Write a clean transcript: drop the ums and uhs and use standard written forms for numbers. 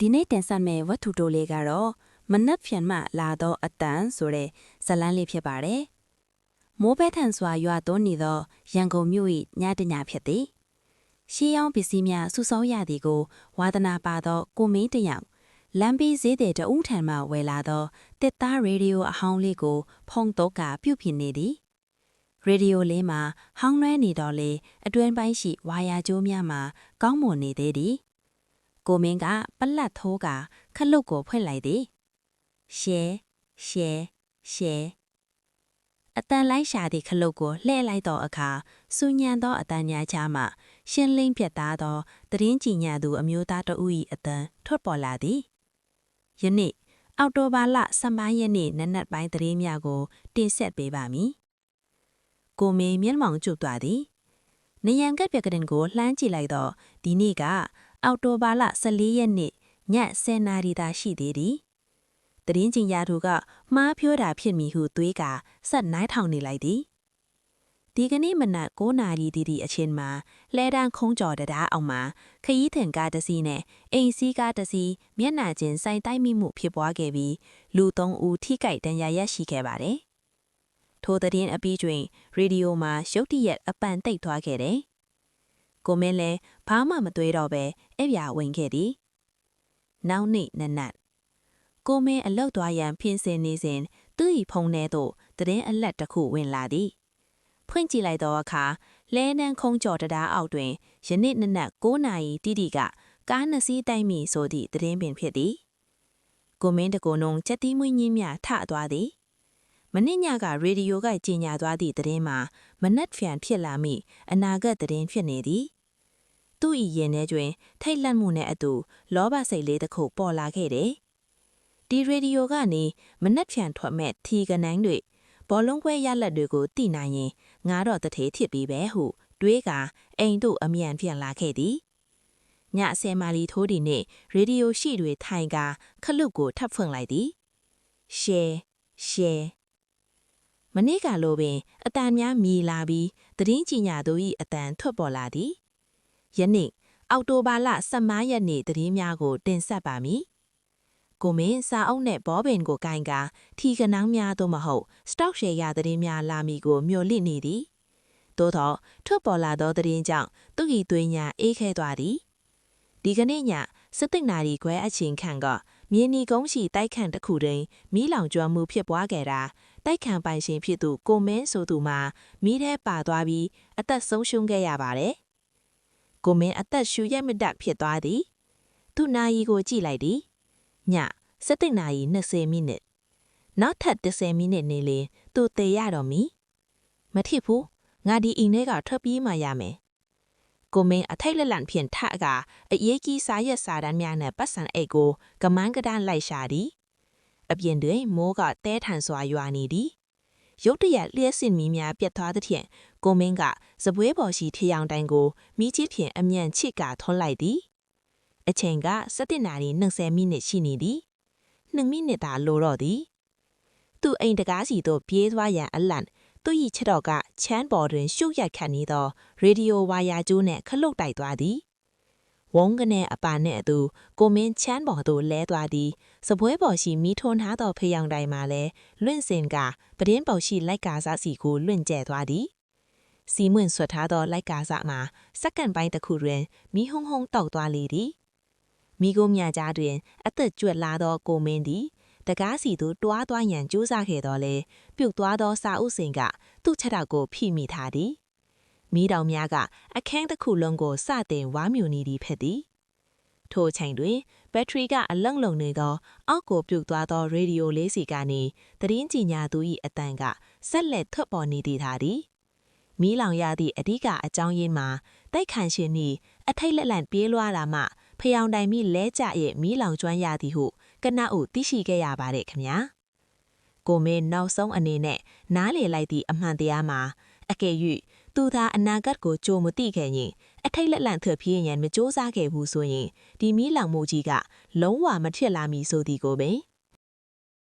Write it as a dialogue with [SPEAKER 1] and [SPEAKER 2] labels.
[SPEAKER 1] ဒီနေ့တင်ဆက်မယ့်ဝတ္ထုတိုးလေးကတော့မနက်ဖြန်မှလာတော့အတန်ဆိုတဲ့ဇာတ်လမ်းလေးဖြစ်ပါတယ်။မိုးပဲထန်စွာရွာသွန်းနေသောရန်ကုန်မြို့၏ညတညဖြစ်သည်။ရှေးရောင်းပစ္စည်းများစုဆောင်းရသည်ကိုဝါသနာပါသောကိုမင်းတယောက်လမ်းဘေးဈေးတဲ့တဦးထံမှဝယ်လာသောတစ်သားရေဒီယိုအဟောင်းလေးကိုဖုံးတော့ကပြုတ်ဖြစ်နေသည်။ရေဒီယိုလေးမှာဟောင်းနှဲနေတော့လေအတွင်းပိုင်းရှိဝါယာကြိုးများမှာကောင်းမွန်နေသေးသည်။ကိုမင်းကပလက်ထိုးကခလုတ်ကိုဖွင့်လိုက်သည်ရှဲအတန်လိုက်ရှာသည့်ခလုတ်ကိုလှည့်လိုက်တော့အခါစူညံသောအတန်ညာချမှရှင်းလင်းပြတ်သားသောသတင်းကြည်ညံသူအမျိုးသားတဦး၏အတန်ထွက်ပေါ်လာသည်ယနေ့အောက်တိုဘာလ15ရက်နေ့နနက်ပိုင်းသတင်းများကိုတင်ဆက်ပေးပါမည်ကိုမေမျက်မှောင်ကျုပ်သွားသည်နယံကက်ပြကတင်ကိုလှမ်းကြည့်လိုက်တော့ဒီနေ့ကအောက်တိုဘာလ14ရက်နေ့ည10နာရီသာရှိသေးသည်တရင်ကျင်ရသူကမှားဖြိုးတာဖြစ်မည်ဟုသွေးကဆက်နိုင်ထောင်နေလိုက်သည်ဒီကနေ့မနက်9နာရီတီအချိန်မှာလဲတန်းခုံးကြော်တရားအောင်မှာခရီးထင်ကားတစ်စီးနဲ့အိမ်စီးကားတစ်စီးမျက်နှာချင်းဆိုင်တိုက်မိမှုဖြစ်ပွားခဲ့ပြီးလူ3ဦးထိခိုက်ဒဏ်ရာရရှိခဲ့ပါတယ်ထိုတရင်အပြီးတွင်ရေဒီယိုမှာရုတ်တရက်အပန်တိတ်သွားခဲ့တယ်ကိုမင်းလည်းဘာမှမတွေးတော့ပဲအပြာဝင်ခဲ့သည်နောက်နေ့နနက်ကိုမင်းအလောက်သွားရန်ပြင်ဆင်နေစဉ်သူ့၏ဖုန်းထဲသို့သတင်းအလက်တစ်ခုဝင်လာသည်ဖွင့်ကြည့်လိုက်သောအခါလဲနှန်းခုံးကြော်တရားအောက်တွင်ယနေ့နနက်9နာရီတိတိကကားနှစ်စီးတိုက်မိဆိုသည့်သတင်းပင်ဖြစ်သည်ကိုမင်းတကိုယ်လုံးချက်တီးမွေးညင်းများထသွားသည်မနေ့ညကရေဒီယိုကကြီးညာသွားသည့်သတင်းမှာမနက်ဖြန်ဖြစ်လာမိအနာဂတ်သတင်းဖြစ်နေသည်သူ့၏ရင်ထဲတွင်ထိတ်လန့်မှုနှင့်အတူလောဘစိတ်လေးတစ်ခုပေါ်လာခဲ့တယ်ဒီရေဒီယိုကနေမနက်ဖြန်ထွက်မဲ့ထီကနန်းတွေဘောလုံးပွဲရလက်တွေကိုသိနိုင်ရင်ငါတော့တထေးဖြစ်ပြီးပဲဟုတွေးကအိမ်တို့အမြန်ပြန်လာခဲ့သည်ည10မာလီထိုးဒီနေ့ရေဒီယိုရှိတွေထိုင်ကခလုတ်ကိုထပ်ဖွင့်လိုက်သည်ရှဲမနေ့ကလိုပင်အတန်များမြည်လာပြီးသတင်းကြည်ညာသူ၏အတန်ထွက်ပေါ်လာသည်ယနေ့အောက်တိုဘာလ15ရက်နေ့သတင်းများကိုတင်ဆက်ပါမည်ကိုမင်းစာအုပ်နဲ့ဘောပင်ကိုကင်ကထီကနောင်းများသို့မဟုတ်စတောက်ရှယ်ရသတင်းများလာမည်ကိုမျှော်လင့်နေသည်သို့သောထွက်ပေါ်လာသောသတင်းကြောင့်သူ့၏သွေးညာအေးခဲသွားသည်ဒီကနေ့ည17နာရီခွဲအချိန်ခန့်ကမြင်းနီကုန်းရှိတိုက်ခန့်တစ်ခုတွင်မီးလောင်ကျွမ်းမှုဖြစ်ပွားခဲ့တာတိုက်ခန့်ပိုင်ရှင်ဖြစ်သူကိုမင်းဆိုသူမှာမီးထဲပါသွားပြီးအသက်ဆုံးရှုံးခဲ့ရပါတယ်ကိုမင်းအသက်ရှူရက်မတတ်ဖြစ်သွားသည်သူနာရီကိုကြည့်လိုက်သည်ည17နာရီ20မိနစ်နောက်ထပ်10မိနစ်နေလင်သူသေရတော့မည်မထစ်ဘူးငါဒီအိမ်ထဲကထွက်ပြေးမှရမယ်ကိုမင်းအထိုက်လက်လန့်ဖြင့်ထကအရေးကြီးစာရက်စာတမ်းများနဲ့ပတ်စံအိတ်ကိုကမန်းကဒန်းလိုက်ရှာသည်အပြင်တွင်မိုးကတဲထန်စွာရွာနေသည်ရုတ်တရက်လျှက်စင်မီများပြတ်သွားသဖြင့်ကိုမင်းကစပွဲပေါ်ရှိထရောင်တိုင်ကိုမိချစ်ဖြင့်အမြန်ချစ်ကထွန်းလိုက်သည်အချိန်က17နာရီ20မိနစ်ရှိနေသည်2မိနစ်သာလိုတော့သည်သူအိမ်တကားစီသို့ပြေးသွားရန်အလန့်သူ၏ခြေတော်ကချမ်းပေါ်တွင်ရှုပ်ရက်ခတ်နေသောရေဒီယိုဝါယာကျိုးနှင့်ခလုတ်တိုက်သွားသည်ဝုန်းကနေအပါနှင့်အတူကိုမင်းချမ်းပေါ်သို့လဲသွားသည်စပွဲပေါ်ရှိမီးထွန်းထားသောဖျောင်တိုင်မှာလည်းလွင့်စင်ကပဒင်းပေါ်ရှိလိုက်ကားစားစီကိုလွင့်ကျဲသွားသည်စီမွင့်ဆွတ်ထားသောလိုက်ကားစားမှာစက္ကန့်ပိုင်းတစ်ခုတွင်မီးဟုံးတောက်သွားလေသည်မိကိုမြကြားတွင်အသက်ကြွက်လာသောကိုမင်းသည်တကားစီသို့တွားသွားရန်ကြိုးစားခဲ့တော်လဲပြုတ်သွားသောစာအုပ်စင်ကသူ့ခြေထောက်ကိုဖိမိထားသည်မိတော်များကအခန်းတစ်ခုလုံးကိုစတင်ဝါမြူနေသည်ဖြစ်သည်ထိုအချိန်တွင်ဘက်ထရီကအလုံလုံနေသောအောက်ကိုပြုတ်သွားသောရေဒီယိုလေးစီကနေသတင်းကြည်ညာသူ၏အတန်ကဆက်လက်ထွက်ပေါ်နေသည်သာသည်မီးလောင်ရသည့်အဓိကအကြောင်းရင်းမှာတိုက်ခန့်ရှင်၏အထိတ်လက်လန့်ပြေးလွှားတာမှဖျောင်တိုင်မိလဲကျရဲ့မီးလောင်ကျွမ်းရသည်ဟုကနအုပ်သိရှိခဲ့ရပါတယ်ခင်ဗျာကိုမင်းနောက်ဆုံးအနေနဲ့နားလေလိုက်သည့်အမှန်တရားမှာအကယ်၍သူသာအနာဂတ်ကိုကြိုမသိခဲ့ရင်အထိတ်လက်လန့်ထွက်ပြေးရန်မကြိုးစားခဲ့ဘူးဆိုရင်ဒီမီးလောင်မှုကြီးကလုံးဝမဖြစ်လာမီဆိုသည်ကိုပင်